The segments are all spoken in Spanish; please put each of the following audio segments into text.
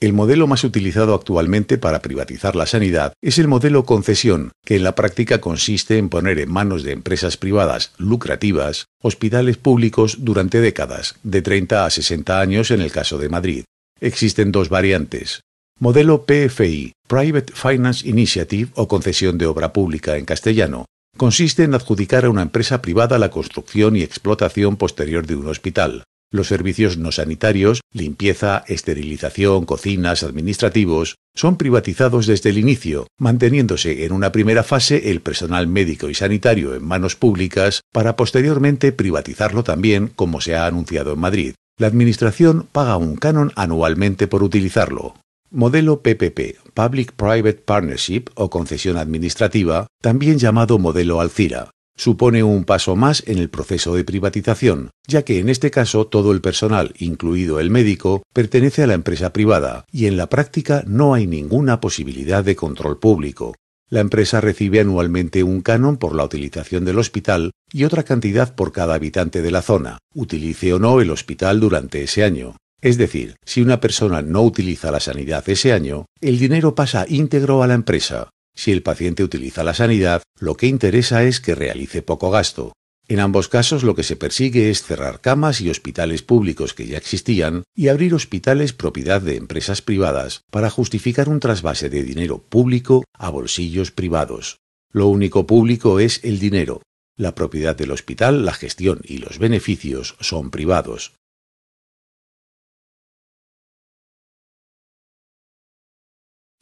El modelo más utilizado actualmente para privatizar la sanidad es el modelo concesión, que en la práctica consiste en poner en manos de empresas privadas lucrativas hospitales públicos durante décadas, de 30 a 60 años en el caso de Madrid. Existen dos variantes. Modelo PFI, Private Finance Initiative o concesión de obra pública en castellano. Consiste en adjudicar a una empresa privada la construcción y explotación posterior de un hospital. Los servicios no sanitarios, limpieza, esterilización, cocinas, administrativos, son privatizados desde el inicio, manteniéndose en una primera fase el personal médico y sanitario en manos públicas para posteriormente privatizarlo también, como se ha anunciado en Madrid. La Administración paga un canon anualmente por utilizarlo. Modelo PPP, Public-Private Partnership o concesión administrativa, también llamado modelo Alcira. Supone un paso más en el proceso de privatización, ya que en este caso todo el personal, incluido el médico, pertenece a la empresa privada y en la práctica no hay ninguna posibilidad de control público. La empresa recibe anualmente un canon por la utilización del hospital y otra cantidad por cada habitante de la zona, utilice o no el hospital durante ese año. Es decir, si una persona no utiliza la sanidad ese año, el dinero pasa íntegro a la empresa. Si el paciente utiliza la sanidad, lo que interesa es que realice poco gasto. En ambos casos lo que se persigue es cerrar camas y hospitales públicos que ya existían y abrir hospitales propiedad de empresas privadas para justificar un trasvase de dinero público a bolsillos privados. Lo único público es el dinero. La propiedad del hospital, la gestión y los beneficios son privados.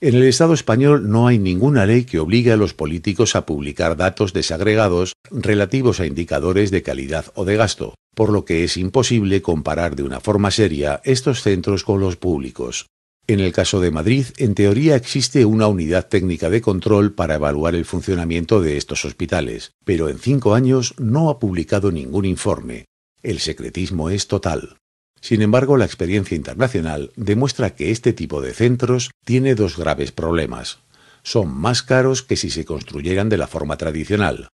En el Estado español no hay ninguna ley que obligue a los políticos a publicar datos desagregados relativos a indicadores de calidad o de gasto, por lo que es imposible comparar de una forma seria estos centros con los públicos. En el caso de Madrid, en teoría existe una unidad técnica de control para evaluar el funcionamiento de estos hospitales, pero en 5 años no ha publicado ningún informe. El secretismo es total. Sin embargo, la experiencia internacional demuestra que este tipo de centros tiene dos graves problemas. Son más caros que si se construyeran de la forma tradicional.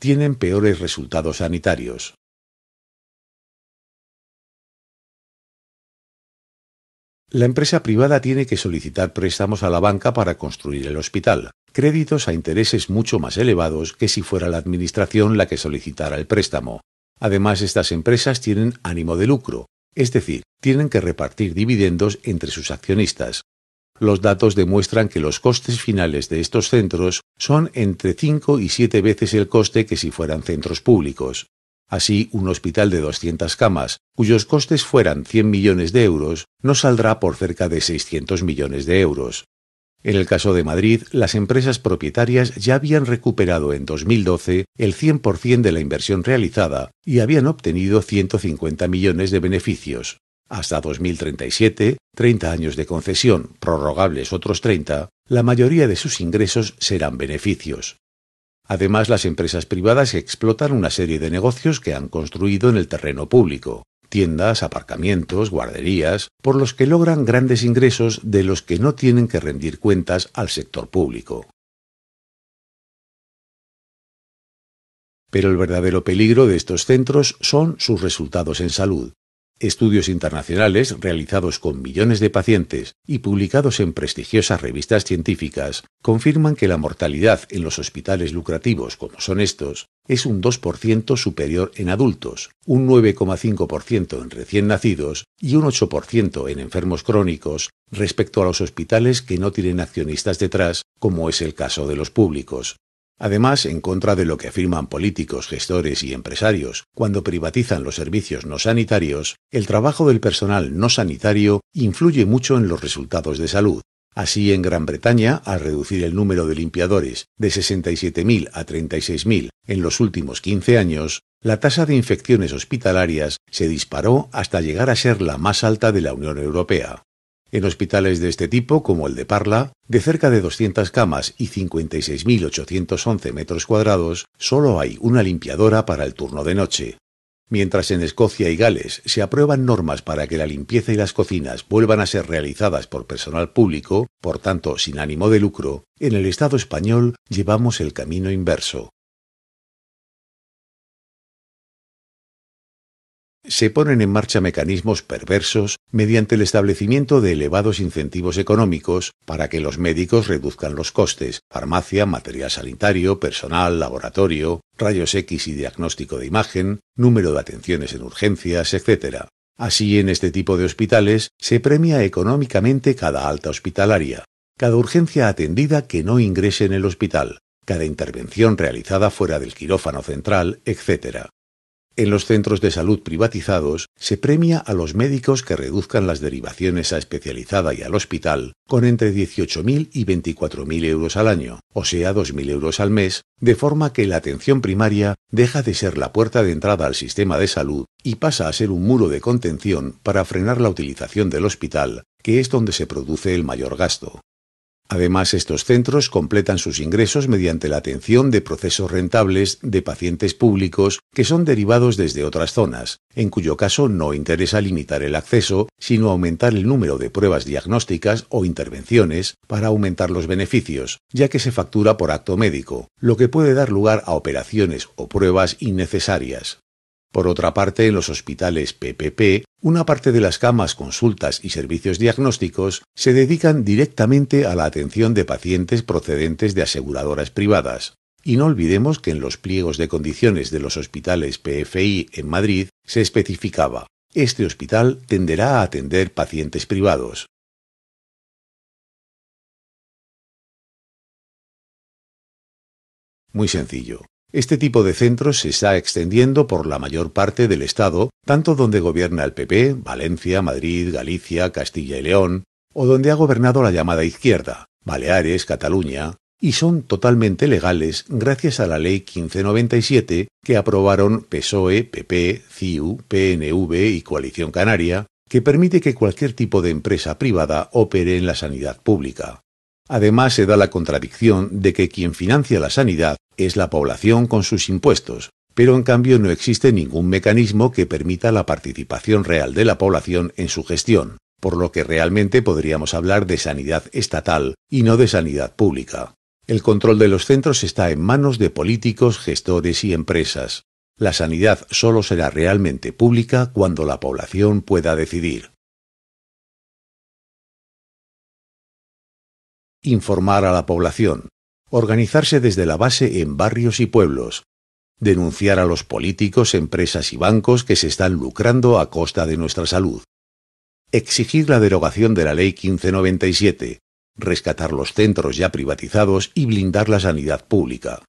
Tienen peores resultados sanitarios. La empresa privada tiene que solicitar préstamos a la banca para construir el hospital, créditos a intereses mucho más elevados que si fuera la Administración la que solicitara el préstamo. Además, estas empresas tienen ánimo de lucro. Es decir, tienen que repartir dividendos entre sus accionistas. Los datos demuestran que los costes finales de estos centros son entre 5 y 7 veces el coste que si fueran centros públicos. Así, un hospital de 200 camas, cuyos costes fueran 100 millones de euros, no saldrá por cerca de 600 millones de euros. En el caso de Madrid, las empresas propietarias ya habían recuperado en 2012 el 100% de la inversión realizada y habían obtenido 150 millones de beneficios. Hasta 2037, 30 años de concesión, prorrogables otros 30, la mayoría de sus ingresos serán beneficios. Además, las empresas privadas explotan una serie de negocios que han construido en el terreno público. Tiendas, aparcamientos, guarderías, por los que logran grandes ingresos de los que no tienen que rendir cuentas al sector público. Pero el verdadero peligro de estos centros son sus resultados en salud. Estudios internacionales realizados con millones de pacientes y publicados en prestigiosas revistas científicas confirman que la mortalidad en los hospitales lucrativos como son estos es un 2% superior en adultos, un 9,5% en recién nacidos y un 8% en enfermos crónicos respecto a los hospitales que no tienen accionistas detrás, como es el caso de los públicos. Además, en contra de lo que afirman políticos, gestores y empresarios cuando privatizan los servicios no sanitarios, el trabajo del personal no sanitario influye mucho en los resultados de salud. Así, en Gran Bretaña, al reducir el número de limpiadores de 67.000 a 36.000 en los últimos 15 años, la tasa de infecciones hospitalarias se disparó hasta llegar a ser la más alta de la Unión Europea. En hospitales de este tipo, como el de Parla, de cerca de 200 camas y 56.811 metros cuadrados, solo hay una limpiadora para el turno de noche. Mientras en Escocia y Gales se aprueban normas para que la limpieza y las cocinas vuelvan a ser realizadas por personal público, por tanto sin ánimo de lucro, en el Estado español llevamos el camino inverso. se ponen en marcha mecanismos perversos mediante el establecimiento de elevados incentivos económicos para que los médicos reduzcan los costes: farmacia, material sanitario, personal, laboratorio, rayos X y diagnóstico de imagen, número de atenciones en urgencias, etc. Así, en este tipo de hospitales se premia económicamente cada alta hospitalaria, cada urgencia atendida que no ingrese en el hospital, cada intervención realizada fuera del quirófano central, etc. En los centros de salud privatizados se premia a los médicos que reduzcan las derivaciones a especializada y al hospital con entre 18.000 y 24.000 euros al año, o sea, 2.000 euros al mes, de forma que la atención primaria deja de ser la puerta de entrada al sistema de salud y pasa a ser un muro de contención para frenar la utilización del hospital, que es donde se produce el mayor gasto. Además, estos centros completan sus ingresos mediante la atención de procesos rentables de pacientes públicos que son derivados desde otras zonas, en cuyo caso no interesa limitar el acceso, sino aumentar el número de pruebas diagnósticas o intervenciones para aumentar los beneficios, ya que se factura por acto médico, lo que puede dar lugar a operaciones o pruebas innecesarias. Por otra parte, en los hospitales PPP, una parte de las camas, consultas y servicios diagnósticos se dedican directamente a la atención de pacientes procedentes de aseguradoras privadas. Y no olvidemos que en los pliegos de condiciones de los hospitales PFI en Madrid se especificaba: este hospital tenderá a atender pacientes privados. Muy sencillo. Este tipo de centros se está extendiendo por la mayor parte del Estado, tanto donde gobierna el PP, Valencia, Madrid, Galicia, Castilla y León, o donde ha gobernado la llamada izquierda, Baleares, Cataluña, y son totalmente legales gracias a la Ley 1597 que aprobaron PSOE, PP, CiU, PNV y Coalición Canaria, que permite que cualquier tipo de empresa privada opere en la sanidad pública. Además, se da la contradicción de que quien financia la sanidad es la población con sus impuestos, pero en cambio no existe ningún mecanismo que permita la participación real de la población en su gestión, por lo que realmente podríamos hablar de sanidad estatal y no de sanidad pública. El control de los centros está en manos de políticos, gestores y empresas. La sanidad solo será realmente pública cuando la población pueda decidir. Informar a la población. Organizarse desde la base en barrios y pueblos. Denunciar a los políticos, empresas y bancos que se están lucrando a costa de nuestra salud. Exigir la derogación de la Ley 1597. Rescatar los centros ya privatizados y blindar la sanidad pública.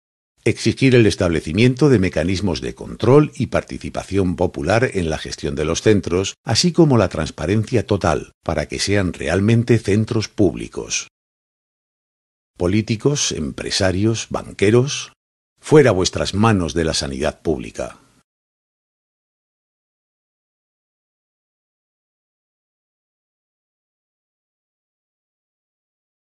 Exigir el establecimiento de mecanismos de control y participación popular en la gestión de los centros, así como la transparencia total, para que sean realmente centros públicos. Políticos, empresarios, banqueros, fuera vuestras manos de la sanidad pública.